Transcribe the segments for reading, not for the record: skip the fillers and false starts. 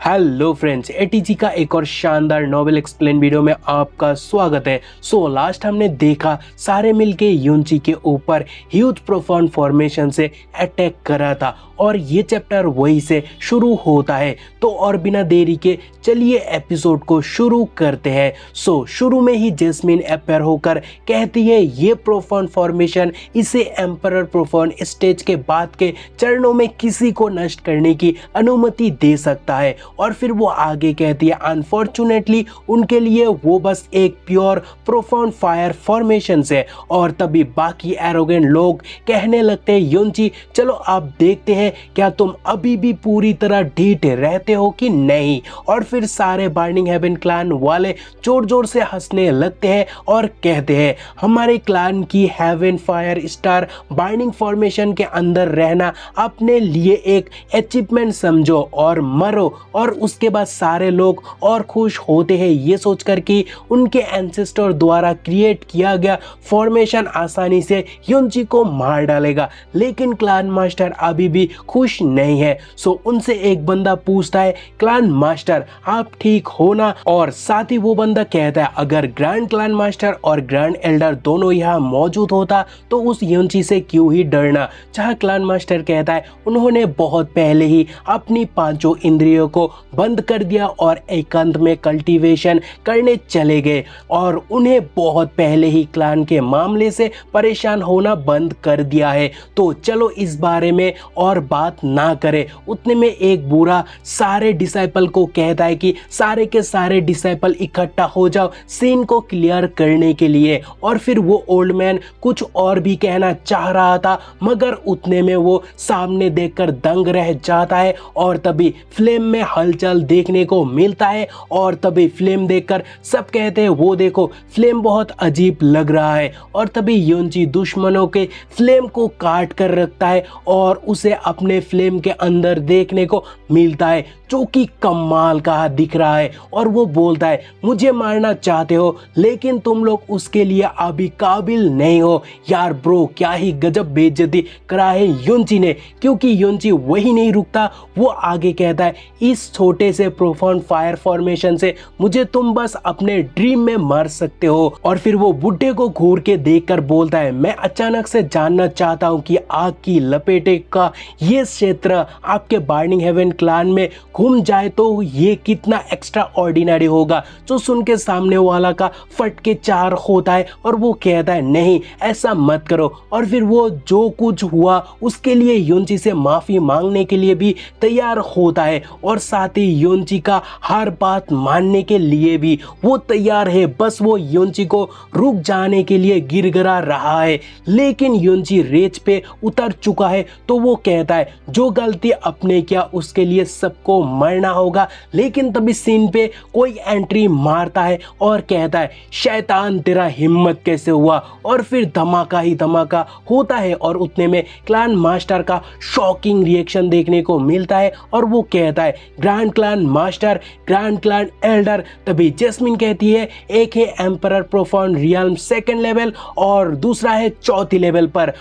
Hello friends, ATG का एक और शानदार नॉवेल एक्सप्लेन वीडियो में आपका स्वागत है। लास्ट हमने देखा सारे मिलके युनची के ऊपर ह्यूज प्रोफाउंड फॉर्मेशन से अटैक करा था और ये चैप्टर वही से शुरू होता है। तो और बिना देरी के चलिए एपिसोड को शुरू करते हैं। शुरू में ही जैस्मिन अपेयर होकर कहती है ये प्रोफाउंड फॉर्मेशन इसे एम्परर प्रोफाउंड स्टेज के बाद के चरणों में किसी को नष्ट करने की अनुमति दे सकता है। और फिर वो आगे कहती है अनफॉर्चुनेटली उनके लिए वो बस एक प्योर प्रोफाउंड फायर फॉर्मेशन है। और तभी बाकी एरोगेंट लोग कहने लगते हैं युनची चलो आप देखते हैं क्या तुम अभी भी पूरी तरह ढीठ रहते हो कि नहीं। और फिर सारे बर्निंग हेवन क्लैन वाले जोर जोर से हंसने लगते हैं और कहते हैं हमारे क्लैन की heaven fire star burning formation के अंदर रहना अपने लिए एक अचीवमेंट समझो और मरो। और उसके बाद सारे लोग और खुश होते हैं ये सोचकर कि उनके एंसेस्टर द्वारा क्रिएट किया गया फॉर्मेशन आसानी से युनची को मार डालेगा। लेकिन क्लैन मास्टर अभी भी खुश नहीं है। उनसे एक बंदा पूछता है क्लैन मास्टर आप ठीक हो ना। और साथ ही वो बंदा कहता है अगर ग्रैंड क्लैन मास्टर और ग्रैंड एल्डर दोनों यहाँ मौजूद होता तो उस युनची से क्यों ही डरना। जहाँ क्लैन मास्टर कहता है उन्होंने बहुत पहले ही अपनी पांचों इंद्रियों को बंद कर दिया और एकांत में कल्टीवेशन करने चले गए और उन्हें बहुत पहले ही क्लैन के मामले से परेशान होना बंद कर दिया है। तो चलो इस बारे में और बात ना करें। उतने में एक बुरा सारे डिसाइपल को कहता है कि सारे के सारे डिसाइपल इकट्ठा हो जाओ सीन को क्लियर करने के लिए। और फिर वो ओल्ड मैन कुछ और भी कहना चाह रहा था मगर उतने में वो सामने देखकर दंग रह जाता है। और तभी फ्लेम में हलचल देखने को मिलता है और तभी फ्लेम देखकर सब कहते हैं वो देखो फ्लेम बहुत अजीब लग रहा है। और तभी युनची दुश्मनों के फ्लेम को काट कर रखता है और उसे अपने फ्लेम के अंदर देखने को मिलता है जो कि कमाल का दिख रहा है। और वो बोलता है मुझे मारना चाहते हो लेकिन तुम लोग उसके लिए अभी काबिल नहीं हो। यार ब्रो क्या ही गजब बेइज्जती करा है युनची ने। क्योंकि युनची वही नहीं रुकता, वो आगे कहता है इस छोटे से प्रोफाउंड फायर फॉर्मेशन से मुझे तुम बस अपने ड्रीम में मार सकते हो। और फिर वो बुड्ढे को घूर के देखकर बोलता है मैं अचानक से जानना चाहता हूँ कि आग की लपेटे का ये क्षेत्र आपके बर्निंग हेवन क्लैन में घूम जाए तो ये कितना एक्स्ट्रा ऑर्डिनरी होगा। जो सुन के सामने वाला का फट के चार होता है और वो कहता है नहीं ऐसा मत करो। और फिर वो जो कुछ हुआ उसके लिए युनची से माफी मांगने के लिए भी तैयार होता है और साथ ही युनची का हर बात मानने के लिए भी वो तैयार है। बस वो युनची को रुक जाने के लिए गिड़गिड़ा रहा है लेकिन युनची रेज पे उतर चुका है। तो वो कहता है जो गलती अपने किया उसके लिए सबको मरना होगा। लेकिन तभी सीन पे कोई एंट्री मारता है और कहता है शैतान तेरा हिम्मत कैसे हुआ। और फिर धमाका ही धमाका होता है और उतने में क्लैन मास्टर का शॉकिंग रिएक्शन देखने को मिलता है और वो कहता है grand clan master grand clan Elder. तभी जैस्मिन कहती है एक है emperor profound realm second level और दूसरा है चौथी लेवल पर।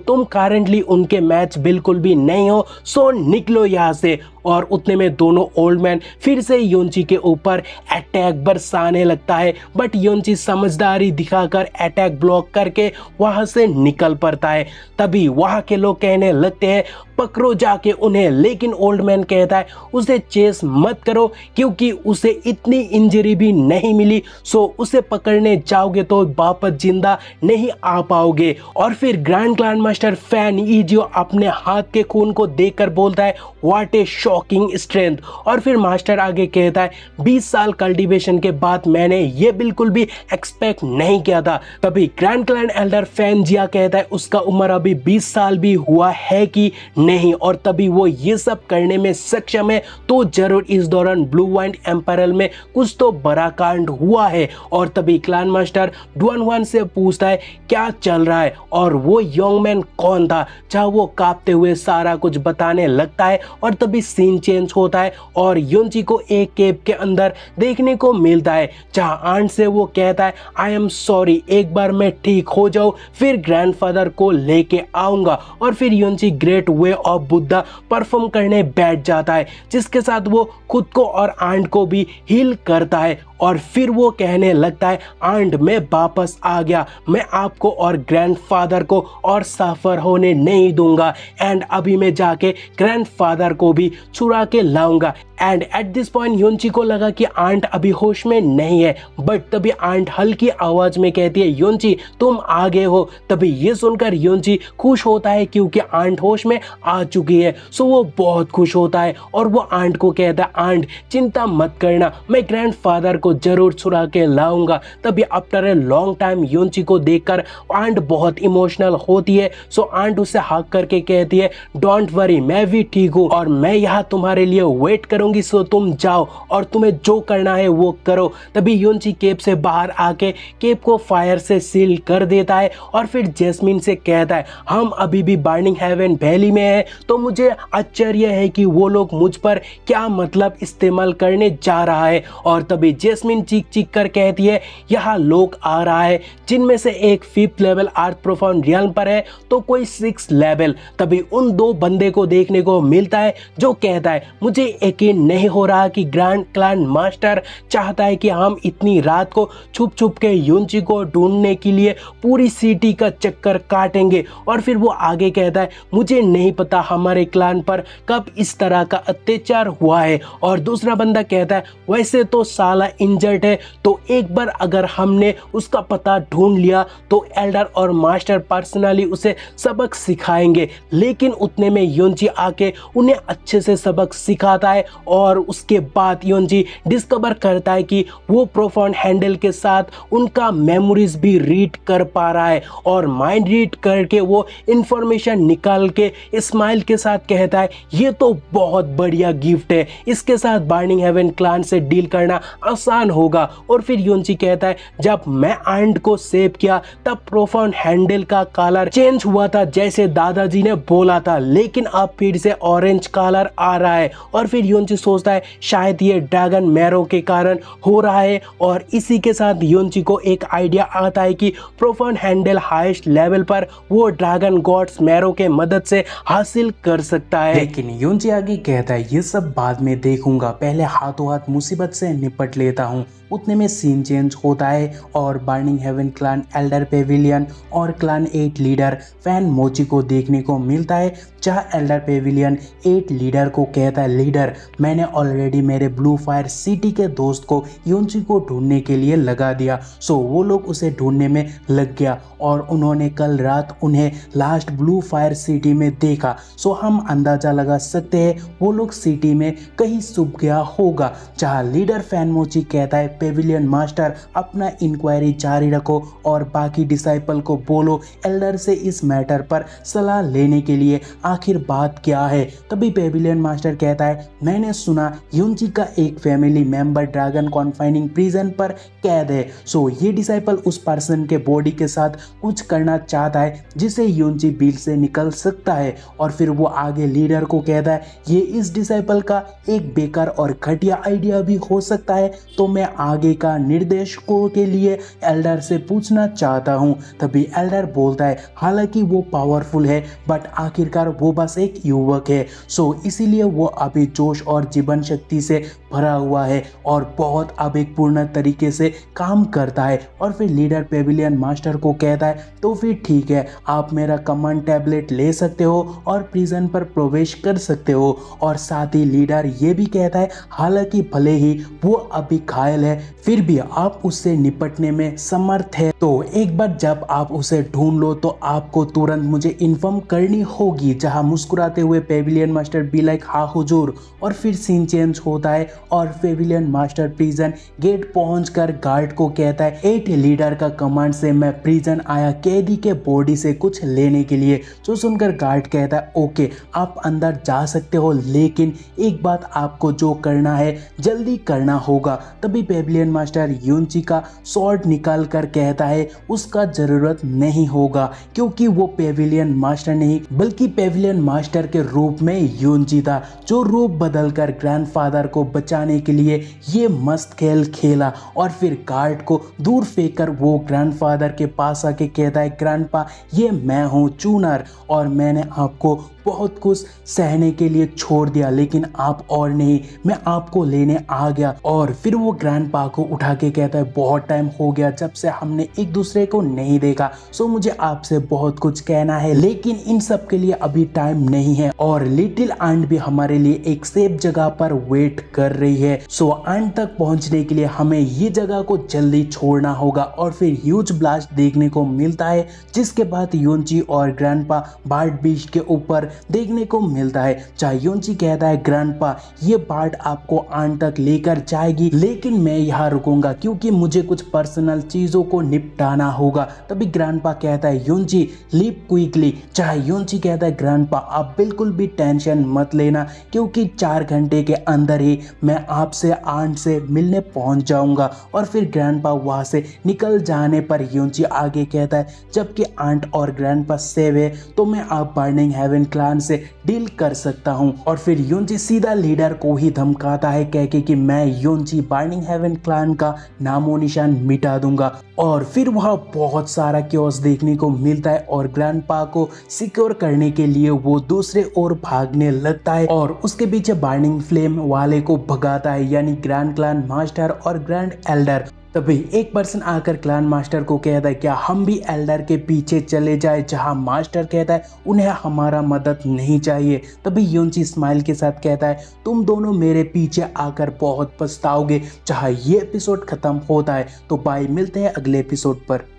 तुम करंटली उनके मैच बिल्कुल भी नहीं हो, निकलो यहाँ से। और उतने में दोनों ओल्ड मैन फिर से युनची के ऊपर अटैक बरसाने लगता है बट युनची समझदारी दिखाकर अटैक ब्लॉक करके वहां से निकल पड़ता है। तभी वहां के लोग कहने लगते हैं पकड़ो जाके उन्हें। लेकिन ओल्ड मैन कहता है उसे चेस मत करो क्योंकि उसे इतनी इंजरी भी नहीं मिली। उसे पकड़ने जाओगे तो वापस जिंदा नहीं आ पाओगे। और फिर ग्रैंड क्लैन मास्टर फैन ईजियो अपने हाथ के खून को देखकर बोलता है व्हाट ए शॉकिंग स्ट्रेंथ। और फिर मास्टर आगे कहता है 20 साल कल्टीवेशन के बाद मैंने ये बिल्कुल भी एक्सपेक्ट नहीं किया था। तभी ग्रैंड क्लैन एल्डर फैन जिया कहता है उसका उम्र अभी 20 साल भी हुआ है कि नहीं और तभी वो ये सब करने में सक्षम है तो जरूर इस दौरान ब्लू वाइंड एम्परल में कुछ तो बड़ा कांड हुआ है। और तभी क्लैन मास्टर डुअनहुआन से पूछता है क्या चल रहा है और वो यंग मैन कौन था। जहाँ वो कांपते हुए सारा कुछ बताने लगता है और तभी सीन चेंज होता है और युनची को एक केव के अंदर देखने को मिलता है जहाँ आंट से वो कहता है आई एम सॉरी एक बार मैं ठीक हो जाऊँ फिर ग्रैंडफादर को लेके आऊंगा। और फिर युनची great way of Buddha perform करने बैठ जाता है जिसके साथ वो वो खुद को और आंट को भी हील करता है और फिर वो कहने लगता है आंट मैं वापस आ गया, मैं आपको और ग्रैंडफादर को और सफ़र होने नहीं दूंगा एंड अभी मैं जाके ग्रैंडफादर को भी चुरा के लाऊंगा। एंड एट दिस पॉइंट योंची को लगा कि आंट अभी होश में नहीं है, बट तभी आंट हल्की आवाज में कहती है योंची तुम आ गए हो। तभी ये सुनकर योंची खुश होता है क्योंकि आंट होश में आ चुकी है। सो वो बहुत खुश होता है और वो आंट को कहता है आंट चिंता मत करना, मैं ग्रैंडफादर को जरूर चुरा के लाऊंगा। तभी आफ्टर ए लॉन्ग टाइम योंची को देखकर आंट बहुत इमोशनल होती है। सो आंट उसे हक करके कहती है डोंट वरी, मैं भी ठीक हूँ और मैं यहाँ तुम्हारे लिए वेट करूंगी, सो तुम जाओ और तुम्हें जो करना है वो करो। तभी योंची केप से बाहर आके केप को फायर से सील कर देता है और फिर जैस्मिन से कहता है हम अभी भी बर्निंग हेवन वैली में है, तो मुझे आश्चर्य है कि वो लोग मुझ पर क्या मतलब इस्तेमाल करने जा रहा है। और तभी जैस्मिन चीख चीख कर कहती है यहाँ लोग आ रहा है जिनमें से एक 5th लेवल अर्थ प्रोफाउंड रियल्म पर है तो कोई 6th लेवल। तभी उन दो बंदे को देखने को मिलता है जो कहता है मुझे यकीन नहीं हो रहा कि ग्रैंड क्लैन मास्टर चाहता है कि हम इतनी रात को छुप छुप के योंची को ढूंढने के लिए पूरी सिटी का चक्कर काटेंगे। और फिर वो आगे कहता है मुझे नहीं पता हमारे क्लैन पर कब इस तरह का अत्याचार हुआ है। और दूसरा बंदा कहता है वैसे तो साला इंजर्ड है, तो एक बार अगर हमने उसका पता ढूंढ लिया तो एल्डर और मास्टर पर्सनली उसे सबक सिखाएंगे। लेकिन उतने में योंची आके उन्हें अच्छे से सबक सिखाता है और उसके बाद योंची डिस्कवर करता है कि वो प्रोफाउंड हैंडल के साथ उनका मेमोरीज भी रीड कर पा रहा है और माइंड रीड करके वो इंफॉर्मेशन निकाल के स्माइल के साथ कहता है ये तो बहुत बढ़िया गिफ्ट है, इसके साथ बर्निंग हेवन क्लैन से डील करना आसान होगा। और फिर योंची कहता है जब मैं आंट को सेव किया तब प्रोफाउंड हैंडल का कलर चेंज हुआ था जैसे दादाजी ने बोला था, लेकिन अब फिर से ऑरेंज कलर आ रहा है। और फिर योंची सोचता है शायद ये ड्रैगन मैरो के कारण हो रहा है और इसी के साथ योंची को एक आइडिया आता है कि प्रोफाउंड हैंडल हाईएस्ट लेवल पर वो ड्रैगन गॉड्स मैरो के मदद से हासिल कर सकता है। लेकिन योंची आगे कहता है ये सब बाद में देखूंगा, पहले हाथों हाथ मुसीबत से निपट लेता हूँ। उतने में सीन चेंज होता है और burning heaven clan elder pavilion और क्लैन 8 लीडर फैन मोची को देखने को मिलता है, जहाँ एल्डर पेविलियन 8 लीडर को कहता है लीडर मैंने ऑलरेडी मेरे ब्लू फायर सिटी के दोस्त को योंची को ढूंढने के लिए लगा दिया। सो वो लोग उसे ढूंढने में लग गया और उन्होंने कल रात उन्हें लास्ट ब्लू फायर सिटी में देखा। सो हम अंदाजा लगा सकते हैं वो लोग सिटी में कहीं छुप गया होगा। जहाँ लीडर फैन मोची कहता है पेविलियन मास्टर अपना इंक्वायरी जारी रखो और बाकी डिसाइपल को बोलो एल्डर से इस मैटर पर सलाह लेने के लिए आखिर बात क्या है। तभी पेविलियन मास्टर कहता है मैंने सुना योंची का एक फैमिली मेंबर ड्रैगन कॉन्फाइनिंग प्रिजन पर कैद है। सो ये डिसाइपल उस पर्सन के बॉडी के साथ कुछ करना चाहता है जिसे योंची बिल से निकल सकता है। और फिर वो आगे लीडर को कहता है ये इस डिसाइपल का एक बेकार और घटिया आइडिया भी हो सकता है, तो मैं आगे का निर्देशकों के लिए एल्डर से पूछना चाहता हूँ। तभी एल्डर बोलता है हालांकि वो पावरफुल है बट आखिरकार वो बस एक युवक है, सो इसीलिए वो अभी जोश और जीवन शक्ति से भरा हुआ है और बहुत आवेगपूर्ण तरीके से काम करता है। और फिर लीडर पेविलियन मास्टर को कहता है तो फिर ठीक है, आप मेरा कमांड टैबलेट ले सकते हो और प्रिजन पर प्रवेश कर सकते हो। और साथ ही लीडर ये भी कहता है हालांकि भले ही वो अभी घायल है फिर भी आप उससे निपटने में समर्थ है, तो एक बार जब आप उसे ढूंढ लो तो आपको तुरंत मुझे इन्फॉर्म करनी होगी। जहां मुस्कुराते हुए पेविलियन मास्टर बी लाइक हाँ हुजूर। और फिर सीन चेंज होता है और पेविलियन मास्टर प्रिजन गेट पहुंचकर गार्ड को कहता है 8 लीडर का कमांड से मैं प्रिजन आया कैदी के बॉडी से कुछ लेने के लिए। जो सुनकर गार्ड कहता है ओके आप अंदर जा सकते हो, लेकिन एक बात आपको जो करना है जल्दी करना होगा। तभी पेविलियन मास्टर युनची का स्वॉर्ड निकाल कर कहता है उसका जरूरत नहीं होगा, क्योंकि वो पेविलियन मास्टर नहीं बल्कि पेविलियन मास्टर के रूप में युनची था, जो रूप बदलकर ग्रैंडफादर को बचाने के लिए ये मस्त खेल खेला। और फिर गार्ड को दूर फेंककर वो ग्रैंडफादर के पास आके कहता है ग्रैंडपा, ये मैं हूँ चूनर, और मैंने आपको बहुत कुछ सहने के लिए छोड़ दिया, लेकिन आप और नहीं, मैं आपको लेने आ गया। और फिर वो ग्रैंडपा को उठा के कहता है बहुत टाइम हो गया जब से हमने एक दूसरे को नहीं देखा, सो मुझे आपसे बहुत कुछ कहना है, लेकिन इन सब के लिए अभी टाइम नहीं है। और लिटिल आंट भी हमारे लिए एक सेफ जगह पर वेट कर रही है, सो आंट तक पहुंचने के लिए हमें ये जगह को जल्दी छोड़ना होगा। और फिर ह्यूज ब्लास्ट देखने को मिलता है, जिसके बाद युनची और ग्रैंडपा बार्ड बीच के ऊपर देखने को मिलता है। चाहे युनची कहता है ग्रैंडपा, ये बार्ड आपको आंट तक लेकर जाएगी, लेकिन मैं यहाँ रुकूंगा क्योंकि मुझे कुछ पर्सनल चीजों को निपटाना होगा। तभी ग्रैंडपा कहता है युनची लीव क्विकली। चाहे युनची कहता है ग्रैंडपा, आप बिल्कुल भी टेंशन मत लेना, क्योंकि 4 घंटे के अंदर ही मैं आपसे आंट से मिलने पहुंच जाऊंगा। और फिर ग्रैंडपा वहां से निकल जाने पर युनची आगे कहता है जबकि आंट और ग्रैंडपा सेव है तो मैं आप बर्निंग हेवन क्लान से डील कर सकता हूं। और फिर युनची सीधा लीडर को ही धमकाता है कह के कि मैं युनची बर्निंग हेवन क्लान का नामो निशान मिटा दूंगा। और फिर वहां बहुत सारा क्योस देखने को मिलता है और ग्रैंडपा को सिक्योर करने के लिए वो दूसरे ओर भागने लगता है और उसके पीछे बर्निंग फ्लेम वाले को भगाता है, यानी ग्रैंड क्लान मास्टर और ग्रैंड एल्डर। तभी एक पर्सन आकर क्लान मास्टर को कहता है क्या हम भी एल्डर के पीछे चले जाए, जहां मास्टर कहता है उन्हें हमारा मदद नहीं चाहिए। तभी युनची स्माइल के साथ कहता है तुम दोनों मेरे पीछे आकर बहुत पछताओगे। चाहे ये एपिसोड खत्म होता है तो बाय, मिलते हैं अगले एपिसोड पर।